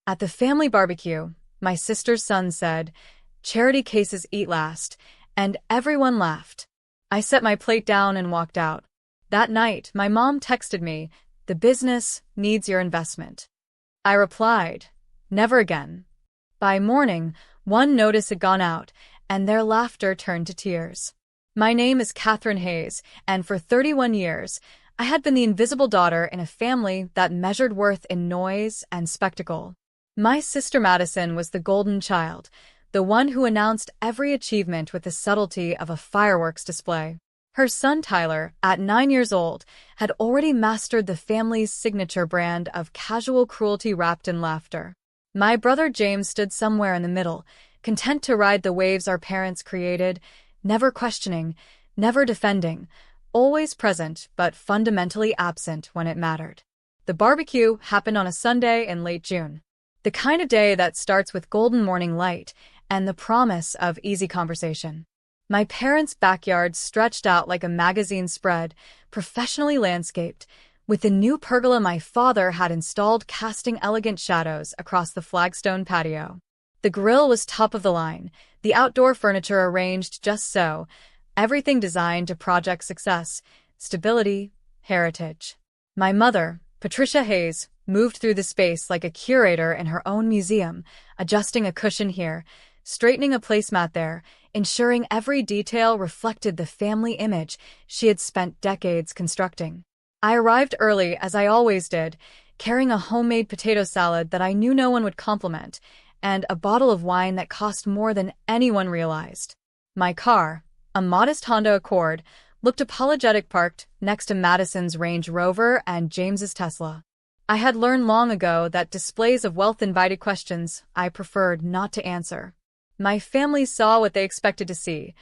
At the family barbecue, my sister's son said, "Charity cases eat last," and everyone laughed. I set my plate down and walked out. That night, my mom texted me, "The business needs your investment." I replied, "Never again." By morning, one notice had gone out, and their laughter turned to tears. My name is Catherine Hayes, and for 31 years, I had been the invisible daughter in a family that measured worth in noise and spectacle. My sister Madison was the golden child, the one who announced every achievement with the subtlety of a fireworks display. Her son Tyler, at 9 years old, had already mastered the family's signature brand of casual cruelty wrapped in laughter. My brother James stood somewhere in the middle, content to ride the waves our parents created, never questioning, never defending, always present but fundamentally absent when it mattered. The barbecue happened on a Sunday in late June. The kind of day that starts with golden morning light and the promise of easy conversation. My parents' backyard stretched out like a magazine spread, professionally landscaped, with the new pergola my father had installed casting elegant shadows across the flagstone patio. The grill was top of the line, the outdoor furniture arranged just so, everything designed to project success, stability, heritage. My mother, Patricia Hayes, moved through the space like a curator in her own museum, adjusting a cushion here, straightening a placemat there, ensuring every detail reflected the family image she had spent decades constructing. I arrived early, as I always did, carrying a homemade potato salad that I knew no one would compliment, and a bottle of wine that cost more than anyone realized. My car, a modest Honda Accord, looked apologetic parked next to Madison's Range Rover and James's Tesla. I had learned long ago that displays of wealth invited questions I preferred not to answer. My family saw what they expected to see.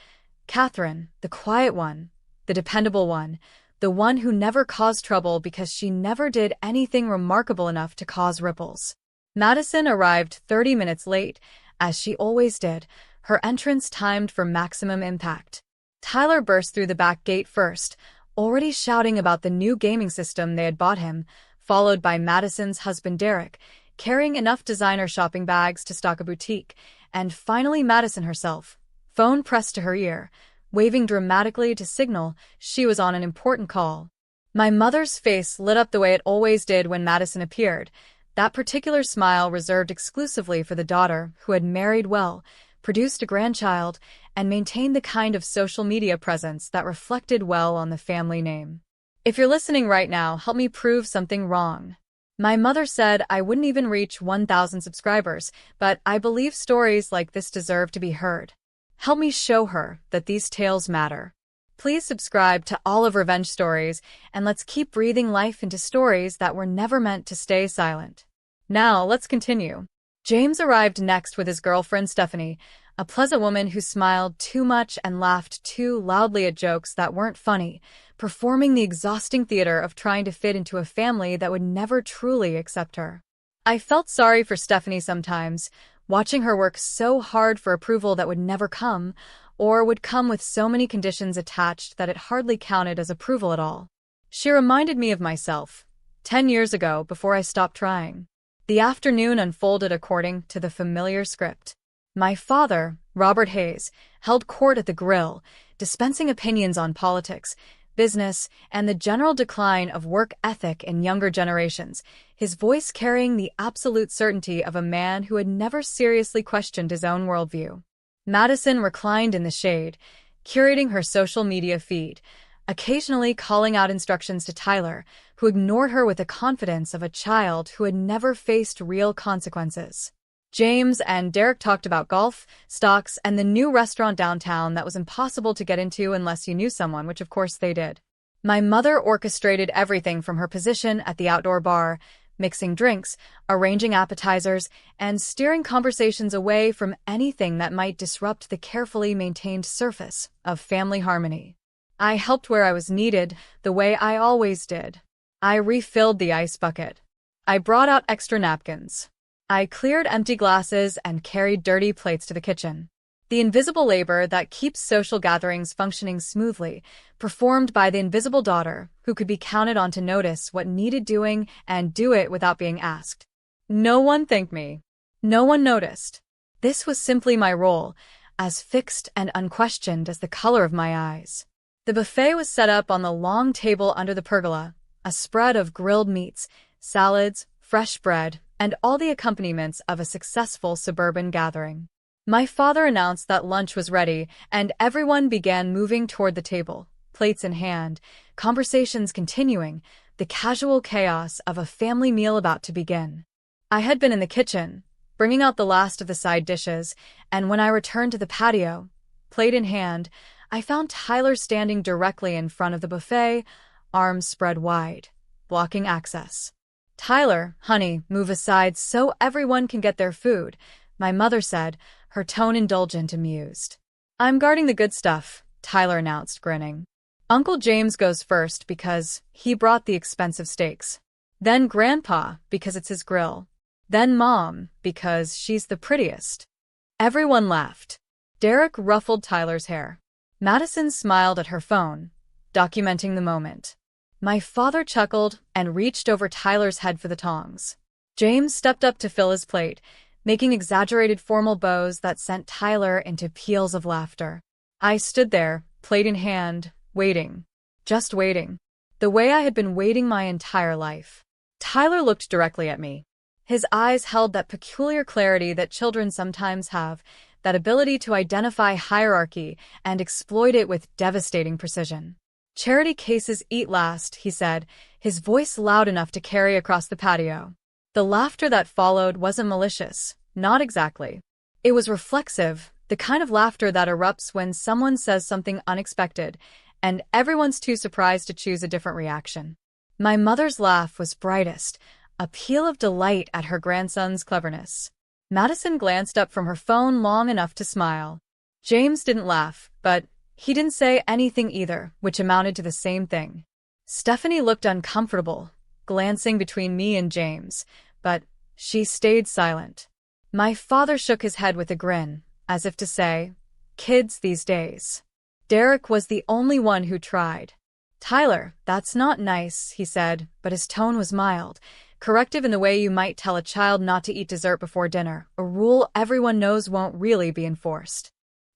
Catherine, the quiet one, the dependable one, the one who never caused trouble because she never did anything remarkable enough to cause ripples. Madison arrived 30 minutes late, as she always did, her entrance timed for maximum impact. Tyler burst through the back gate first, already shouting about the new gaming system they had bought him, followed by Madison's husband Derek, carrying enough designer shopping bags to stock a boutique, and finally Madison herself, phone pressed to her ear, waving dramatically to signal she was on an important call. My mother's face lit up the way it always did when Madison appeared, that particular smile reserved exclusively for the daughter who had married well, produced a grandchild, and maintained the kind of social media presence that reflected well on the family name. If you're listening right now, help me prove something wrong. My mother said I wouldn't even reach 1,000 subscribers, but I believe stories like this deserve to be heard. Help me show her that these tales matter. Please subscribe to All of Revenge Stories, and let's keep breathing life into stories that were never meant to stay silent. Now, let's continue. James arrived next with his girlfriend Stephanie, a pleasant woman who smiled too much and laughed too loudly at jokes that weren't funny, performing the exhausting theater of trying to fit into a family that would never truly accept her. I felt sorry for Stephanie sometimes, watching her work so hard for approval that would never come, or would come with so many conditions attached that it hardly counted as approval at all. She reminded me of myself, 10 years ago, before I stopped trying. The afternoon unfolded according to the familiar script. My father, Robert Hayes, held court at the grill, dispensing opinions on politics, business, and the general decline of work ethic in younger generations, his voice carrying the absolute certainty of a man who had never seriously questioned his own worldview. Madison reclined in the shade, curating her social media feed, occasionally calling out instructions to Tyler, who ignored her with the confidence of a child who had never faced real consequences. James and Derek talked about golf, stocks, and the new restaurant downtown that was impossible to get into unless you knew someone, which of course they did. My mother orchestrated everything from her position at the outdoor bar, mixing drinks, arranging appetizers, and steering conversations away from anything that might disrupt the carefully maintained surface of family harmony. I helped where I was needed, the way I always did. I refilled the ice bucket. I brought out extra napkins. I cleared empty glasses and carried dirty plates to the kitchen. The invisible labor that keeps social gatherings functioning smoothly, performed by the invisible daughter who could be counted on to notice what needed doing and do it without being asked. No one thanked me. No one noticed. This was simply my role, as fixed and unquestioned as the color of my eyes. The buffet was set up on the long table under the pergola, a spread of grilled meats, salads, fresh bread, and all the accompaniments of a successful suburban gathering. My father announced that lunch was ready, and everyone began moving toward the table, plates in hand, conversations continuing, the casual chaos of a family meal about to begin. I had been in the kitchen, bringing out the last of the side dishes, and when I returned to the patio, plate in hand, I found Tyler standing directly in front of the buffet, arms spread wide, blocking access. "Tyler, honey, move aside so everyone can get their food," my mother said, her tone indulgent and amused. "I'm guarding the good stuff," Tyler announced, grinning. "Uncle James goes first because he brought the expensive steaks. Then Grandpa, because it's his grill. Then Mom, because she's the prettiest." Everyone laughed. Derek ruffled Tyler's hair. Madison smiled at her phone, documenting the moment. My father chuckled and reached over Tyler's head for the tongs. James stepped up to fill his plate, making exaggerated formal bows that sent Tyler into peals of laughter. I stood there, plate in hand, waiting. Just waiting. The way I had been waiting my entire life. Tyler looked directly at me. His eyes held that peculiar clarity that children sometimes have, that ability to identify hierarchy and exploit it with devastating precision. "Charity cases eat last," he said, his voice loud enough to carry across the patio. The laughter that followed wasn't malicious, not exactly. It was reflexive, the kind of laughter that erupts when someone says something unexpected, and everyone's too surprised to choose a different reaction. My mother's laugh was brightest, a peal of delight at her grandson's cleverness. Madison glanced up from her phone long enough to smile. James didn't laugh, but he didn't say anything either, which amounted to the same thing. Stephanie looked uncomfortable, glancing between me and James, but she stayed silent. My father shook his head with a grin, as if to say, "Kids these days." Derek was the only one who tried. "Tyler, that's not nice," he said, but his tone was mild, corrective in the way you might tell a child not to eat dessert before dinner, a rule everyone knows won't really be enforced.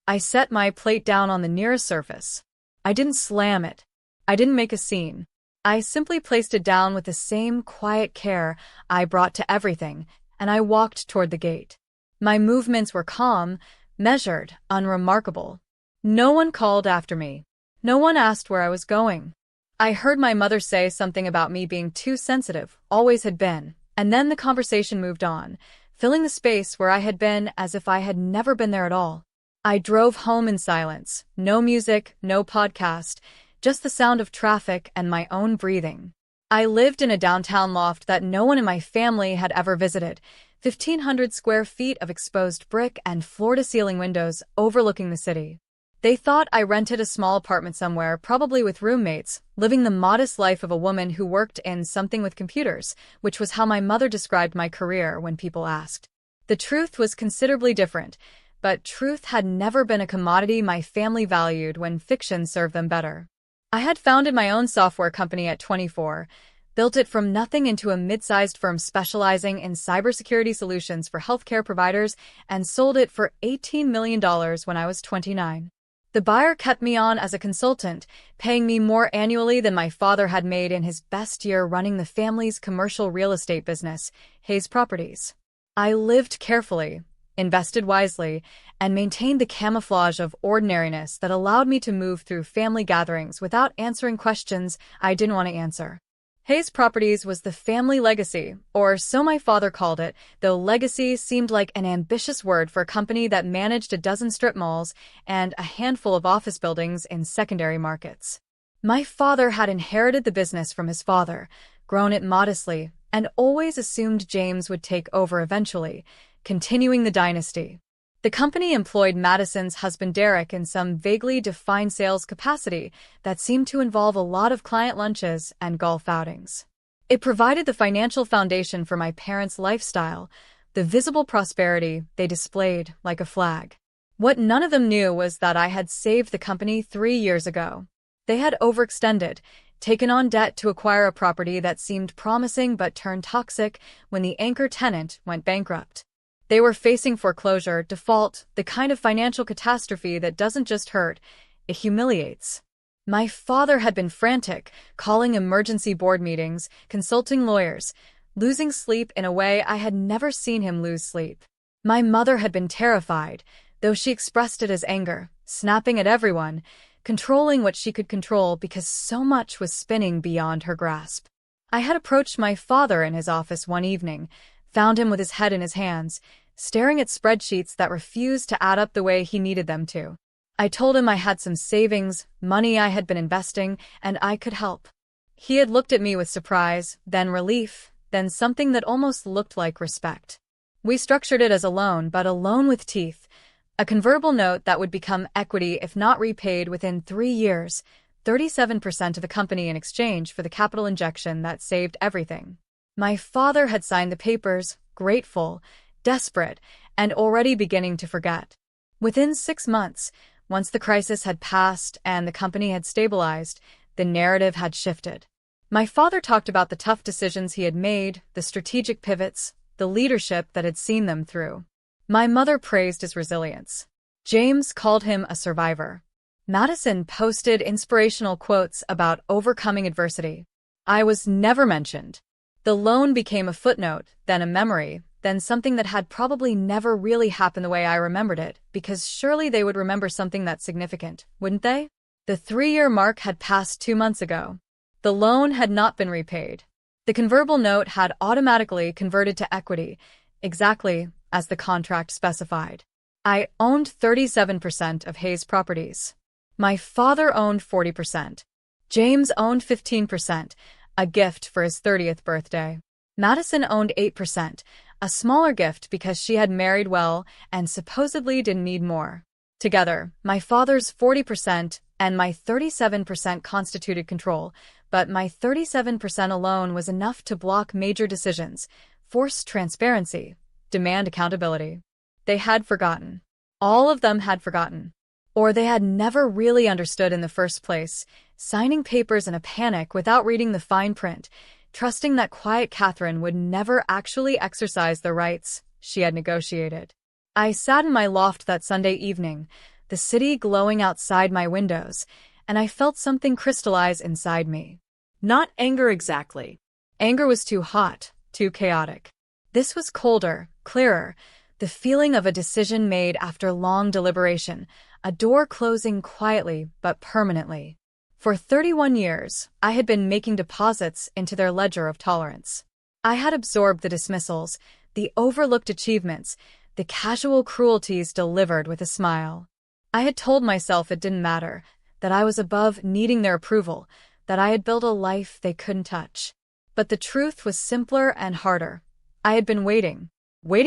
I set my plate down on the nearest surface. I didn't slam it. I didn't make a scene. I simply placed it down with the same quiet care I brought to everything, and I walked toward the gate. My movements were calm, measured, unremarkable. No one called after me. No one asked where I was going. I heard my mother say something about me being too sensitive, always had been, and then the conversation moved on, filling the space where I had been as if I had never been there at all. I drove home in silence, no music, no podcast, just the sound of traffic and my own breathing. I lived in a downtown loft that no one in my family had ever visited, 1,500 square feet of exposed brick and floor-to-ceiling windows overlooking the city. They thought I rented a small apartment somewhere, probably with roommates, living the modest life of a woman who worked in something with computers, which was how my mother described my career when people asked. The truth was considerably different, but truth had never been a commodity my family valued when fiction served them better. I had founded my own software company at 24, built it from nothing into a mid-sized firm specializing in cybersecurity solutions for healthcare providers, and sold it for $18 million when I was 29. The buyer kept me on as a consultant, paying me more annually than my father had made in his best year running the family's commercial real estate business, Hayes Properties. I lived carefully, invested wisely, and maintained the camouflage of ordinariness that allowed me to move through family gatherings without answering questions I didn't want to answer. Hayes Properties was the family legacy, or so my father called it, though legacy seemed like an ambitious word for a company that managed a dozen strip malls and a handful of office buildings in secondary markets. My father had inherited the business from his father, grown it modestly, and always assumed James would take over eventually, continuing the dynasty. The company employed Madison's husband Derek in some vaguely defined sales capacity that seemed to involve a lot of client lunches and golf outings. It provided the financial foundation for my parents' lifestyle, the visible prosperity they displayed like a flag. What none of them knew was that I had saved the company 3 years ago. They had overextended, taken on debt to acquire a property that seemed promising but turned toxic when the anchor tenant went bankrupt. They were facing foreclosure, default, the kind of financial catastrophe that doesn't just hurt, it humiliates. My father had been frantic, calling emergency board meetings, consulting lawyers, losing sleep in a way I had never seen him lose sleep. My mother had been terrified, though she expressed it as anger, snapping at everyone, controlling what she could control because so much was spinning beyond her grasp. I had approached my father in his office one evening, found him with his head in his hands, staring at spreadsheets that refused to add up the way he needed them to. I told him I had some savings, money I had been investing, and I could help. He had looked at me with surprise, then relief, then something that almost looked like respect. We structured it as a loan, but a loan with teeth, a convertible note that would become equity if not repaid within 3 years, 37% of the company in exchange for the capital injection that saved everything. My father had signed the papers, grateful, desperate, and already beginning to forget. Within 6 months, once the crisis had passed and the company had stabilized, the narrative had shifted. My father talked about the tough decisions he had made, the strategic pivots, the leadership that had seen them through. My mother praised his resilience. James called him a survivor. Madison posted inspirational quotes about overcoming adversity. I was never mentioned. The loan became a footnote, then a memory, then something that had probably never really happened the way I remembered it, because surely they would remember something that's significant, wouldn't they? The 3-year mark had passed 2 months ago. The loan had not been repaid. The convertible note had automatically converted to equity, exactly as the contract specified. I owned 37% of Hayes Properties. My father owned 40%. James owned 15%, a gift for his 30th birthday. Madison owned 8%, a smaller gift because she had married well and supposedly didn't need more. Together, my father's 40% and my 37% constituted control, but my 37% alone was enough to block major decisions, force transparency, demand accountability. They had forgotten. All of them had forgotten. Or they had never really understood in the first place, signing papers in a panic without reading the fine print, trusting that quiet Catherine would never actually exercise the rights she had negotiated. I sat in my loft that Sunday evening, the city glowing outside my windows, and I felt something crystallize inside me. Not anger exactly. Anger was too hot, too chaotic. This was colder, clearer, the feeling of a decision made after long deliberation, a door closing quietly but permanently. For 31 years, I had been making deposits into their ledger of tolerance. I had absorbed the dismissals, the overlooked achievements, the casual cruelties delivered with a smile. I had told myself it didn't matter, that I was above needing their approval, that I had built a life they couldn't touch. But the truth was simpler and harder. I had been waiting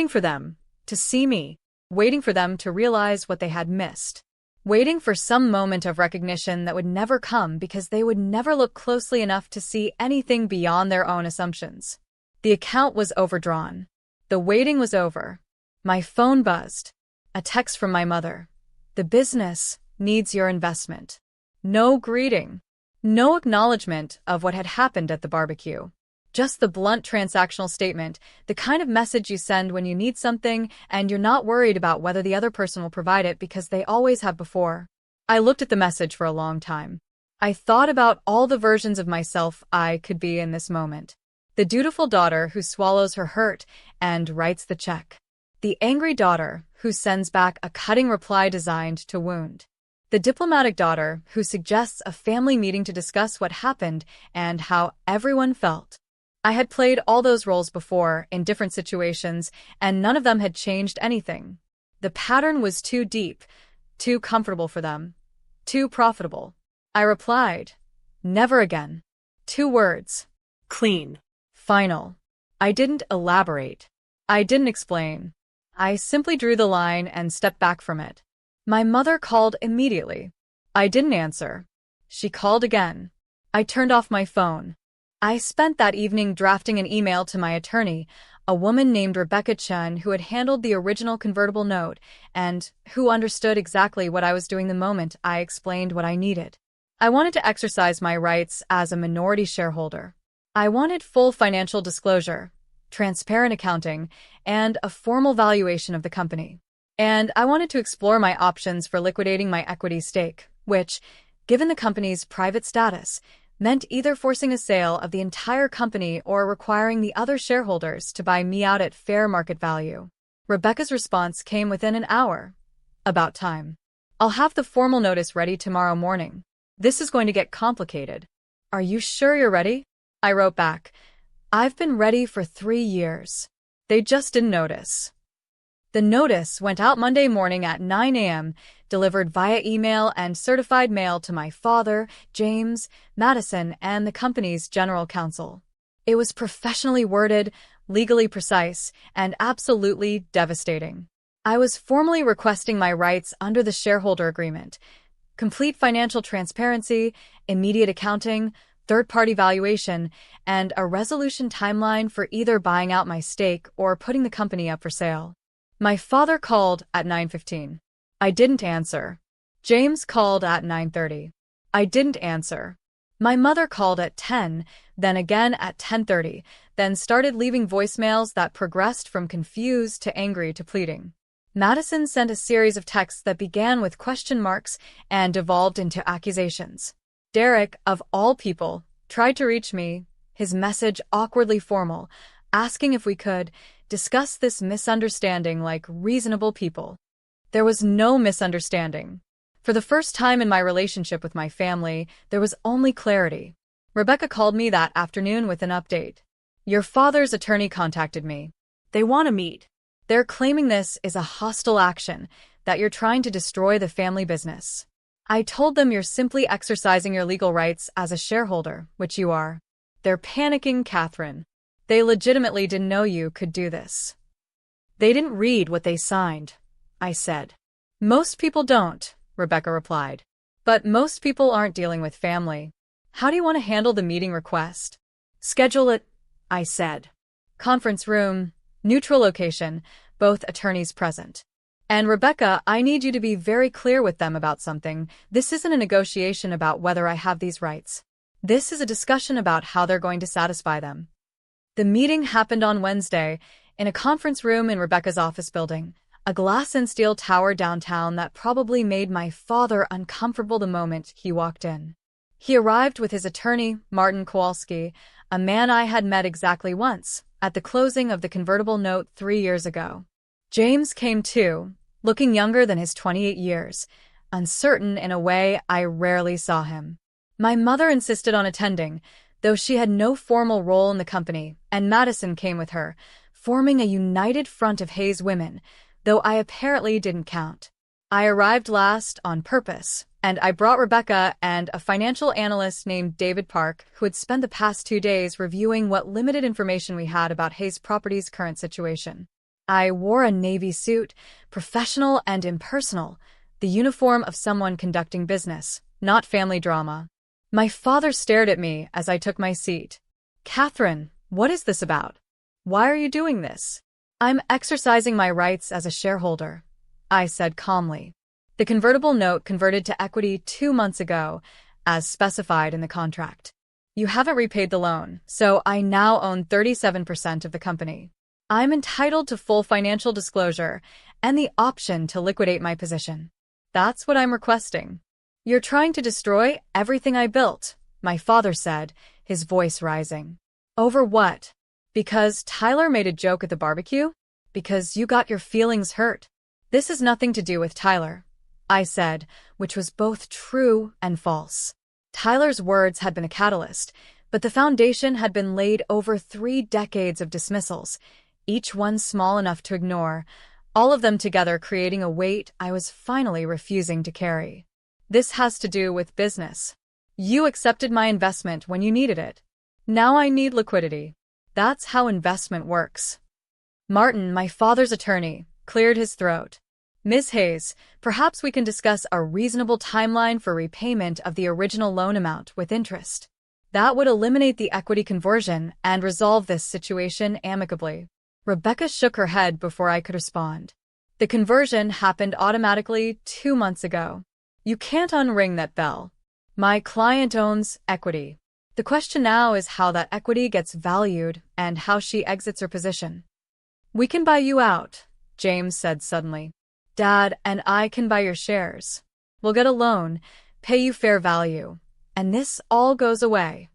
for them to see me, waiting for them to realize what they had missed, waiting for some moment of recognition that would never come because they would never look closely enough to see anything beyond their own assumptions. The account was overdrawn. The waiting was over. My phone buzzed. A text from my mother. The business needs your investment. No greeting. No acknowledgement of what had happened at the barbecue. Just the blunt transactional statement, the kind of message you send when you need something and you're not worried about whether the other person will provide it because they always have before. I looked at the message for a long time. I thought about all the versions of myself I could be in this moment. The dutiful daughter who swallows her hurt and writes the check. The angry daughter who sends back a cutting reply designed to wound. The diplomatic daughter who suggests a family meeting to discuss what happened and how everyone felt. I had played all those roles before in different situations, and none of them had changed anything. The pattern was too deep, too comfortable for them, too profitable. I replied, never again. 2 words. Clean. Final. I didn't elaborate. I didn't explain. I simply drew the line and stepped back from it. My mother called immediately. I didn't answer. She called again. I turned off my phone. I spent that evening drafting an email to my attorney, a woman named Rebecca Chun who had handled the original convertible note and who understood exactly what I was doing the moment I explained what I needed. I wanted to exercise my rights as a minority shareholder. I wanted full financial disclosure, transparent accounting, and a formal valuation of the company. And I wanted to explore my options for liquidating my equity stake, which, given the company's private status, meant either forcing a sale of the entire company or requiring the other shareholders to buy me out at fair market value. Rebecca's response came within an hour. About time. I'll have the formal notice ready tomorrow morning. This is going to get complicated. Are you sure you're ready? I wrote back. I've been ready for 3 years. They just didn't notice. The notice went out Monday morning at 9 a.m., delivered via email and certified mail to my father, James, Madison, and the company's general counsel. It was professionally worded, legally precise, and absolutely devastating. I was formally requesting my rights under the shareholder agreement: complete financial transparency, immediate accounting, third-party valuation, and a resolution timeline for either buying out my stake or putting the company up for sale. My father called at 9:15. I didn't answer. James called at 9:30. I didn't answer. My mother called at 10, then again at 10:30, then started leaving voicemails that progressed from confused to angry to pleading. Madison sent a series of texts that began with question marks and devolved into accusations. Derek, of all people, tried to reach me, his message awkwardly formal, asking if we could discuss this misunderstanding like reasonable people. There was no misunderstanding. For the first time in my relationship with my family, there was only clarity. Rebecca called me that afternoon with an update. Your father's attorney contacted me. They want to meet. They're claiming this is a hostile action, that you're trying to destroy the family business. I told them you're simply exercising your legal rights as a shareholder, which you are. They're panicking, Catherine. They legitimately didn't know you could do this. They didn't read what they signed, I said. Most people don't, Rebecca replied. But most people aren't dealing with family. How do you want to handle the meeting request? Schedule it, I said. Conference room, neutral location, both attorneys present. And Rebecca, I need you to be very clear with them about something. This isn't a negotiation about whether I have these rights. This is a discussion about how they're going to satisfy them. The meeting happened on Wednesday in a conference room in Rebecca's office building, a glass and steel tower downtown that probably made my father uncomfortable the moment he walked in. He arrived with his attorney, Martin Kowalski, a man I had met exactly once, at the closing of the convertible note 3 years ago. James came too, looking younger than his 28 years, uncertain in a way I rarely saw him. My mother insisted on attending, though she had no formal role in the company, and Madison came with her, forming a united front of Hayes women, though I apparently didn't count. I arrived last on purpose, and I brought Rebecca and a financial analyst named David Park, who had spent the past 2 days reviewing what limited information we had about Hayes Properties' current situation. I wore a navy suit, professional and impersonal, the uniform of someone conducting business, not family drama. My father stared at me as I took my seat. Catherine, what is this about? Why are you doing this? I'm exercising my rights as a shareholder, I said calmly. The convertible note converted to equity 2 months ago, as specified in the contract. You haven't repaid the loan, so I now own 37% of the company. I'm entitled to full financial disclosure and the option to liquidate my position. That's what I'm requesting. You're trying to destroy everything I built, my father said, his voice rising. Over what? Because Tyler made a joke at the barbecue? Because you got your feelings hurt? This has nothing to do with Tyler, I said, which was both true and false. Tyler's words had been a catalyst, but the foundation had been laid over 3 decades of dismissals, each one small enough to ignore, all of them together creating a weight I was finally refusing to carry. This has to do with business. You accepted my investment when you needed it. Now I need liquidity. That's how investment works. Martin, my father's attorney, cleared his throat. Ms. Hayes, perhaps we can discuss a reasonable timeline for repayment of the original loan amount with interest. That would eliminate the equity conversion and resolve this situation amicably. Rebecca shook her head before I could respond. The conversion happened automatically 2 months ago. You can't unring that bell. My client owns equity. The question now is how that equity gets valued and how she exits her position. We can buy you out, James said suddenly. Dad and I can buy your shares. We'll get a loan, pay you fair value, and this all goes away.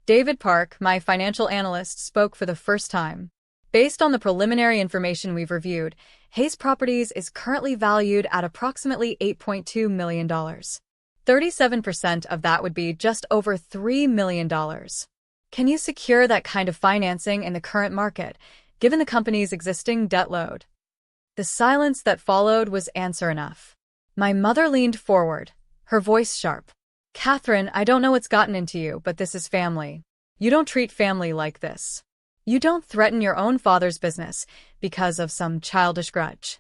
David Park, my financial analyst, spoke for the first time. Based on the preliminary information we've reviewed, Hayes Properties is currently valued at approximately $8.2 million. 37% of that would be just over $3 million. Can you secure that kind of financing in the current market, given the company's existing debt load? The silence that followed was answer enough. My mother leaned forward, her voice sharp. Catherine, I don't know what's gotten into you, but this is family. You don't treat family like this. You don't threaten your own father's business because of some childish grudge.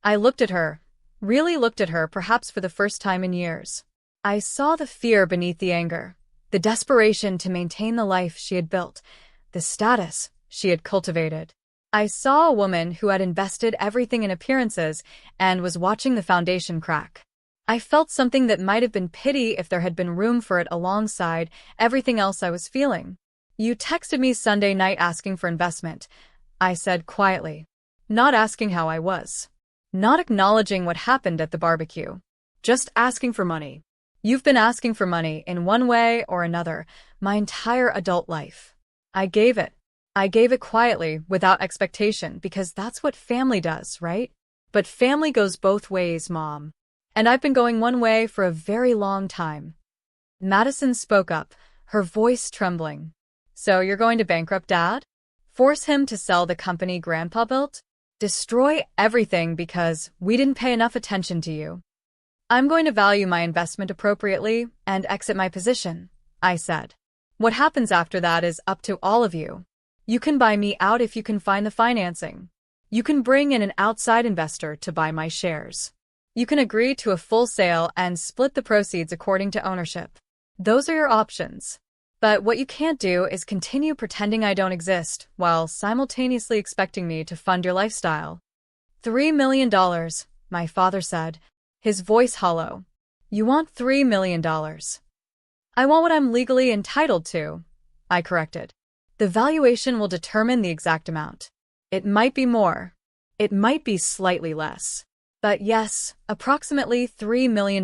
I looked at her, really looked at her, perhaps for the first time in years. I saw the fear beneath the anger, the desperation to maintain the life she had built, the status she had cultivated. I saw a woman who had invested everything in appearances and was watching the foundation crack. I felt something that might have been pity if there had been room for it alongside everything else I was feeling. You texted me Sunday night asking for investment, I said quietly. Not asking how I was. Not acknowledging what happened at the barbecue. Just asking for money. You've been asking for money in one way or another my entire adult life. I gave it. I gave it quietly, without expectation, because that's what family does, right? But family goes both ways, Mom. And I've been going one way for a very long time. Madison spoke up, her voice trembling. So you're going to bankrupt Dad? Force him to sell the company Grandpa built? Destroy everything because we didn't pay enough attention to you? I'm going to value my investment appropriately and exit my position, I said. What happens after that is up to all of you. You can buy me out if you can find the financing. You can bring in an outside investor to buy my shares. You can agree to a full sale and split the proceeds according to ownership. Those are your options. But what you can't do is continue pretending I don't exist while simultaneously expecting me to fund your lifestyle. $3 million, my father said, his voice hollow. You want $3 million. I want what I'm legally entitled to, I corrected. The valuation will determine the exact amount. It might be more. It might be slightly less. But yes, approximately $3 million,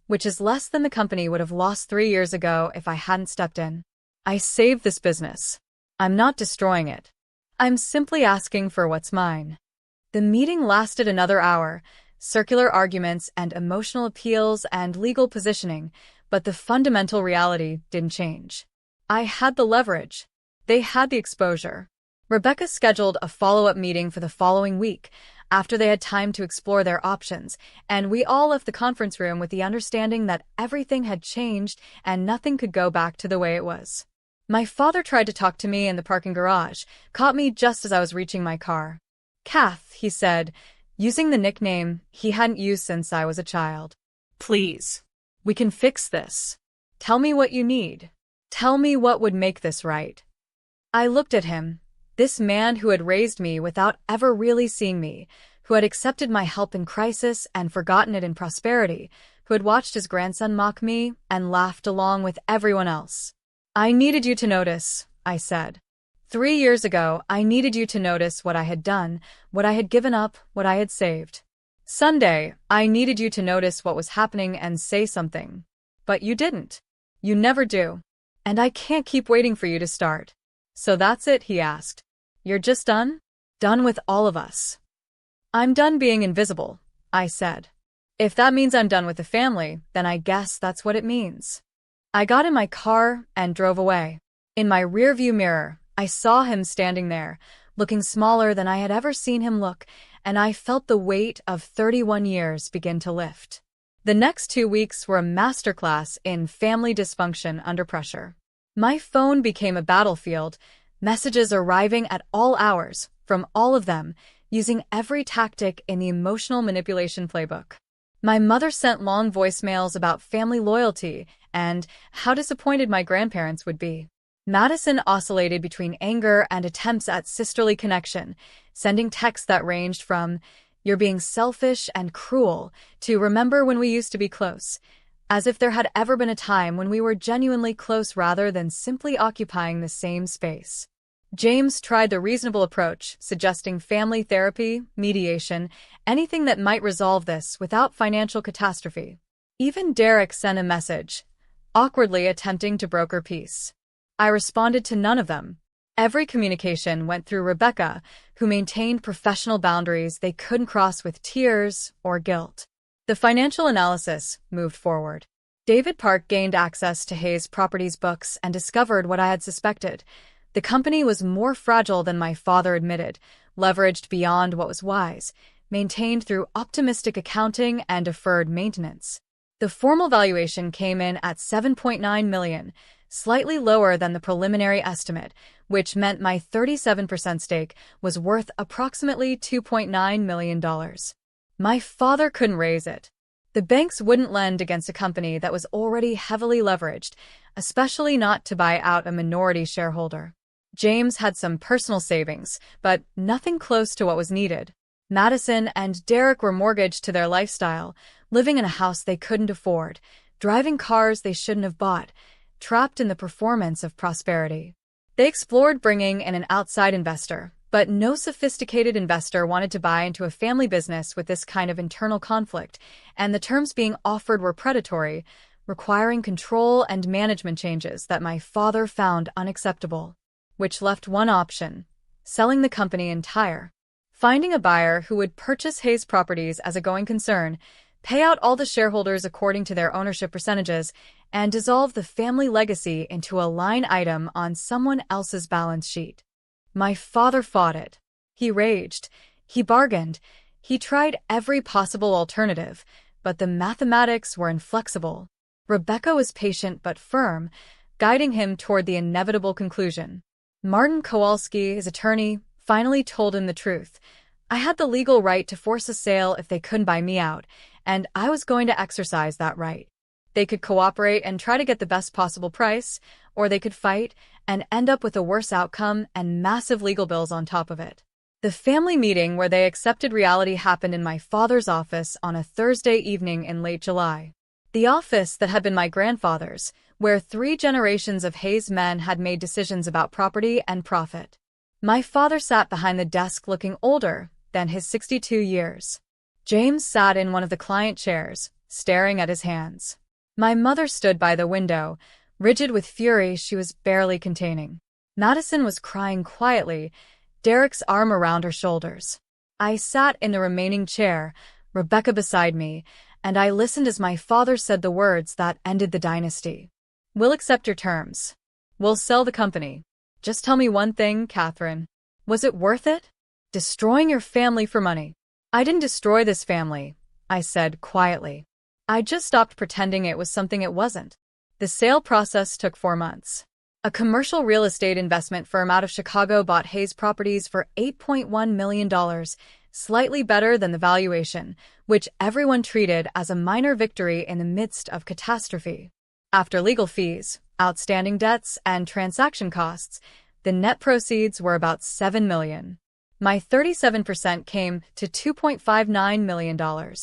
which is less than the company would have lost 3 years ago if I hadn't stepped in. I saved this business. I'm not destroying it. I'm simply asking for what's mine. The meeting lasted another hour, circular arguments and emotional appeals and legal positioning, but the fundamental reality didn't change. I had the leverage. They had the exposure. Rebecca scheduled a follow-up meeting for the following week, after they had time to explore their options, and we all left the conference room with the understanding that everything had changed and nothing could go back to the way it was. My father tried to talk to me in the parking garage, caught me just as I was reaching my car. Kath, he said, using the nickname he hadn't used since I was a child. Please. We can fix this. Tell me what you need. Tell me what would make this right. I looked at him, this man who had raised me without ever really seeing me, who had accepted my help in crisis and forgotten it in prosperity, who had watched his grandson mock me and laughed along with everyone else. I needed you to notice, I said. 3 years ago, I needed you to notice what I had done, what I had given up, what I had saved. Sunday, I needed you to notice what was happening and say something. But you didn't. You never do. And I can't keep waiting for you to start. So that's it, he asked. You're just done? Done with all of us. I'm done being invisible, I said. If that means I'm done with the family, then I guess that's what it means. I got in my car and drove away. In my rearview mirror, I saw him standing there, looking smaller than I had ever seen him look, and I felt the weight of 31 years begin to lift. The next 2 weeks were a masterclass in family dysfunction under pressure. My phone became a battlefield, messages arriving at all hours, from all of them, using every tactic in the emotional manipulation playbook. My mother sent long voicemails about family loyalty and how disappointed my grandparents would be. Madison oscillated between anger and attempts at sisterly connection, sending texts that ranged from, "You're being selfish and cruel," to "Remember when we used to be close." as if there had ever been a time when we were genuinely close rather than simply occupying the same space. James tried the reasonable approach, suggesting family therapy, mediation, anything that might resolve this without financial catastrophe. Even Derek sent a message, awkwardly attempting to broker peace. I responded to none of them. Every communication went through Rebecca, who maintained professional boundaries they couldn't cross with tears or guilt. The financial analysis moved forward. David Park gained access to Hayes Properties books and discovered what I had suspected. The company was more fragile than my father admitted, leveraged beyond what was wise, maintained through optimistic accounting and deferred maintenance. The formal valuation came in at $7.9 million, slightly lower than the preliminary estimate, which meant my 37% stake was worth approximately $2.9 million. My father couldn't raise it. The banks wouldn't lend against a company that was already heavily leveraged, especially not to buy out a minority shareholder. James had some personal savings, but nothing close to what was needed. Madison and Derek were mortgaged to their lifestyle, living in a house they couldn't afford, driving cars they shouldn't have bought, trapped in the performance of prosperity. They explored bringing in an outside investor, but no sophisticated investor wanted to buy into a family business with this kind of internal conflict, and the terms being offered were predatory, requiring control and management changes that my father found unacceptable. Which left one option: selling the company entire. Finding a buyer who would purchase Hayes Properties as a going concern, pay out all the shareholders according to their ownership percentages, and dissolve the family legacy into a line item on someone else's balance sheet. My father fought it. He raged. He bargained. He tried every possible alternative, but the mathematics were inflexible. Rebecca was patient but firm, guiding him toward the inevitable conclusion. Martin Kowalski, his attorney, finally told him the truth. I had the legal right to force a sale if they couldn't buy me out, and I was going to exercise that right. They could cooperate and try to get the best possible price, or they could fight and end up with a worse outcome and massive legal bills on top of it. The family meeting where they accepted reality happened in my father's office on a Thursday evening in late July. The office that had been my grandfather's, where 3 generations of Hayes men had made decisions about property and profit. My father sat behind the desk looking older than his 62 years. James sat in one of the client chairs, staring at his hands. My mother stood by the window, rigid with fury she was barely containing. Madison was crying quietly, Derek's arm around her shoulders. I sat in the remaining chair, Rebecca beside me, and I listened as my father said the words that ended the dynasty. We'll accept your terms. We'll sell the company. Just tell me one thing, Catherine. Was it worth it? Destroying your family for money. I didn't destroy this family, I said quietly. I just stopped pretending it was something it wasn't. The sale process took 4 months. A commercial real estate investment firm out of Chicago bought Hayes Properties for $8.1 million, slightly better than the valuation, which everyone treated as a minor victory in the midst of catastrophe. After legal fees, outstanding debts, and transaction costs, the net proceeds were about $7 million. My 37% came to $2.59 million.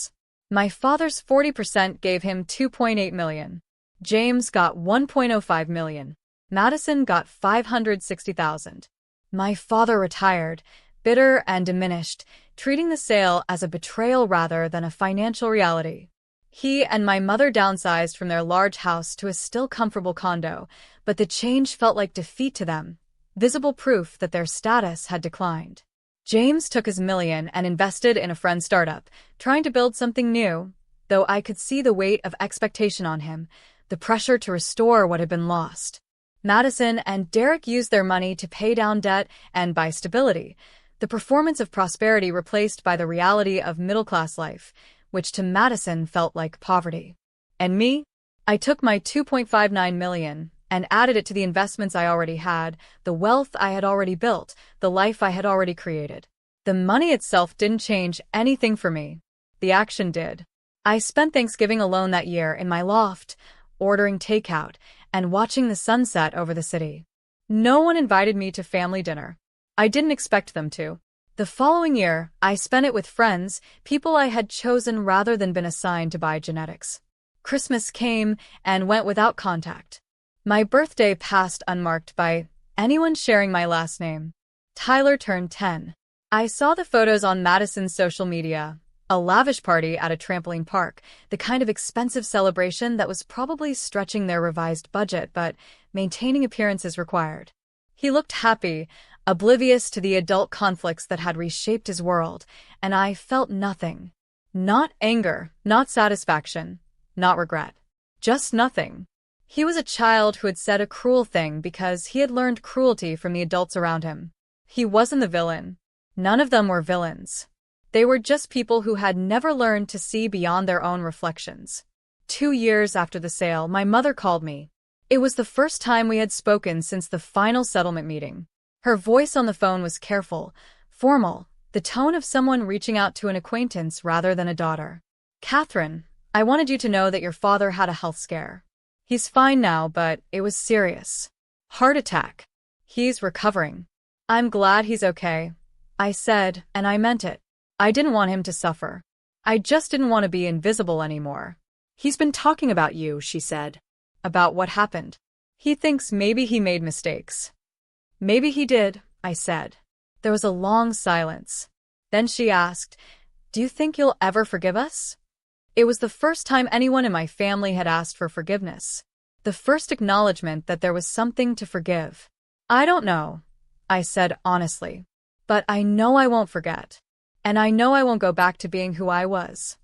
My father's 40% gave him $2.8 million. James got $1.05 million. Madison got $560,000. My father retired, bitter and diminished, treating the sale as a betrayal rather than a financial reality. He and my mother downsized from their large house to a still comfortable condo, but the change felt like defeat to them, visible proof that their status had declined. James took his $1 million and invested in a friend's startup, trying to build something new, though I could see the weight of expectation on him, the pressure to restore what had been lost. Madison and Derek used their money to pay down debt and buy stability, the performance of prosperity replaced by the reality of middle-class life, which to Madison felt like poverty. And me? I took my $2.59 million and added it to the investments I already had, the wealth I had already built, the life I had already created. The money itself didn't change anything for me. The action did. I spent Thanksgiving alone that year in my loft, ordering takeout and watching the sunset over the city. No one invited me to family dinner. I didn't expect them to. The following year, I spent it with friends, people I had chosen rather than been assigned to buy genetics. Christmas came and went without contact. My birthday passed unmarked by anyone sharing my last name. Tyler turned 10. I saw the photos on Madison's social media. A lavish party at a trampoline park, the kind of expensive celebration that was probably stretching their revised budget, but maintaining appearances required. He looked happy, oblivious to the adult conflicts that had reshaped his world, and I felt nothing. Not anger, not satisfaction, not regret. Just nothing. He was a child who had said a cruel thing because he had learned cruelty from the adults around him. He wasn't the villain. None of them were villains. They were just people who had never learned to see beyond their own reflections. 2 years after the sale, my mother called me. It was the first time we had spoken since the final settlement meeting. Her voice on the phone was careful, formal, the tone of someone reaching out to an acquaintance rather than a daughter. "Catherine, I wanted you to know that your father had a health scare. He's fine now, but it was serious. Heart attack. He's recovering. I'm glad he's okay," I said, and I meant it. I didn't want him to suffer. I just didn't want to be invisible anymore. "He's been talking about you," she said. "About what happened? He thinks maybe he made mistakes." "Maybe he did," I said. There was a long silence. Then she asked, "Do you think you'll ever forgive us?" It was the first time anyone in my family had asked for forgiveness. The first acknowledgement that there was something to forgive. "I don't know," I said honestly. "But I know I won't forget. And I know I won't go back to being who I was."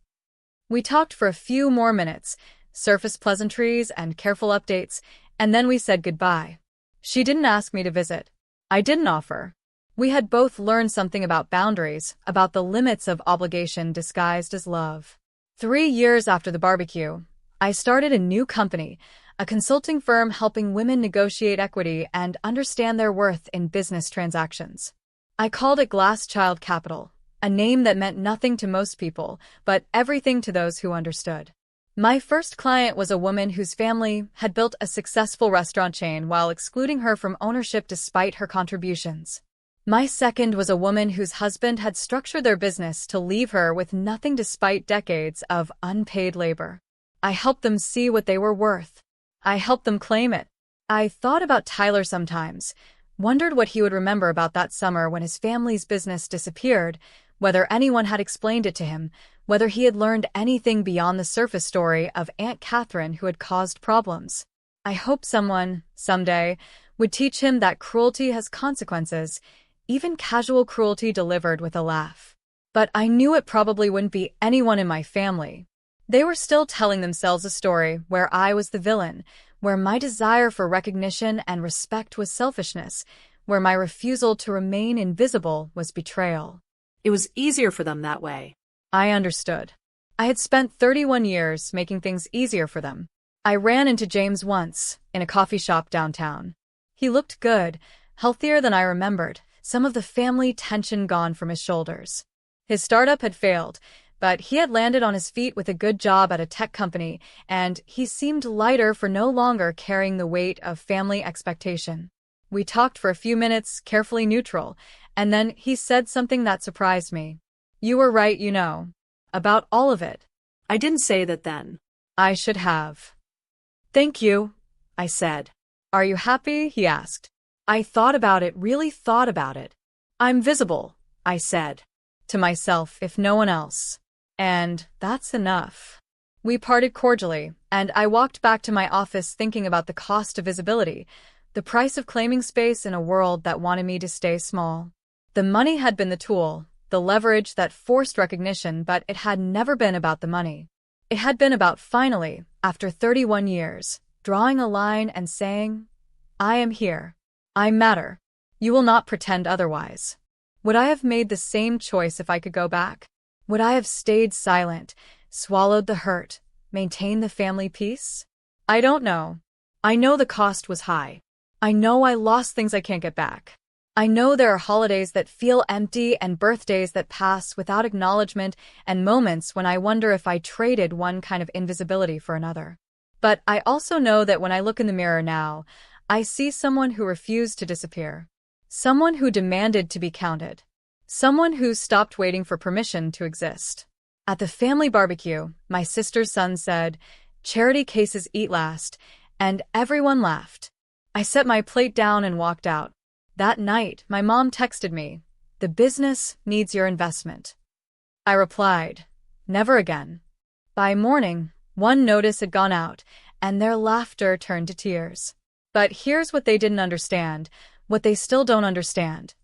We talked for a few more minutes, surface pleasantries and careful updates, and then we said goodbye. She didn't ask me to visit. I didn't offer. We had both learned something about boundaries, about the limits of obligation disguised as love. 3 years after the barbecue, I started a new company, a consulting firm helping women negotiate equity and understand their worth in business transactions. I called it Glasschild Capital, a name that meant nothing to most people, but everything to those who understood. My first client was a woman whose family had built a successful restaurant chain while excluding her from ownership despite her contributions. My second was a woman whose husband had structured their business to leave her with nothing despite decades of unpaid labor. I helped them see what they were worth. I helped them claim it. I thought about Tyler sometimes, wondered what he would remember about that summer when his family's business disappeared, whether anyone had explained it to him, whether he had learned anything beyond the surface story of Aunt Catherine who had caused problems. I hope someone, someday, would teach him that cruelty has consequences, even casual cruelty delivered with a laugh. But I knew it probably wouldn't be anyone in my family. They were still telling themselves a story where I was the villain, where my desire for recognition and respect was selfishness, where my refusal to remain invisible was betrayal. It was easier for them that way. I understood. I had spent 31 years making things easier for them. I ran into James once, in a coffee shop downtown. He looked good, healthier than I remembered, some of the family tension gone from his shoulders. His startup had failed, but he had landed on his feet with a good job at a tech company, and he seemed lighter for no longer carrying the weight of family expectation. We talked for a few minutes, carefully neutral, and then he said something that surprised me. "You were right, you know. About all of it." I didn't say that then. "I should have." "Thank you," I said. "Are you happy?" he asked. I thought about it, really thought about it. "I'm visible," I said. To myself, if no one else. And that's enough. We parted cordially, and I walked back to my office thinking about the cost of visibility, the price of claiming space in a world that wanted me to stay small. The money had been the tool, the leverage that forced recognition, but it had never been about the money. It had been about finally, after 31 years, drawing a line and saying, "I am here. I matter. You will not pretend otherwise." Would I have made the same choice if I could go back? Would I have stayed silent, swallowed the hurt, maintained the family peace? I don't know. I know the cost was high. I know I lost things I can't get back. I know there are holidays that feel empty and birthdays that pass without acknowledgement and moments when I wonder if I traded one kind of invisibility for another. But I also know that when I look in the mirror now, I see someone who refused to disappear. Someone who demanded to be counted. Someone who stopped waiting for permission to exist. At the family barbecue, my sister's son said, Charity cases eat last, and everyone laughed. I set my plate down and walked out. That night, my mom texted me, "The business needs your investment." I replied, "Never again." By morning, one notice had gone out, and their laughter turned to tears. But here's what they didn't understand, what they still don't understand.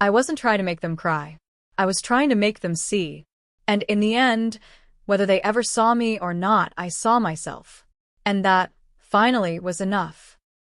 I wasn't trying to make them cry. I was trying to make them see. And in the end, whether they ever saw me or not, I saw myself. And that, finally, was enough.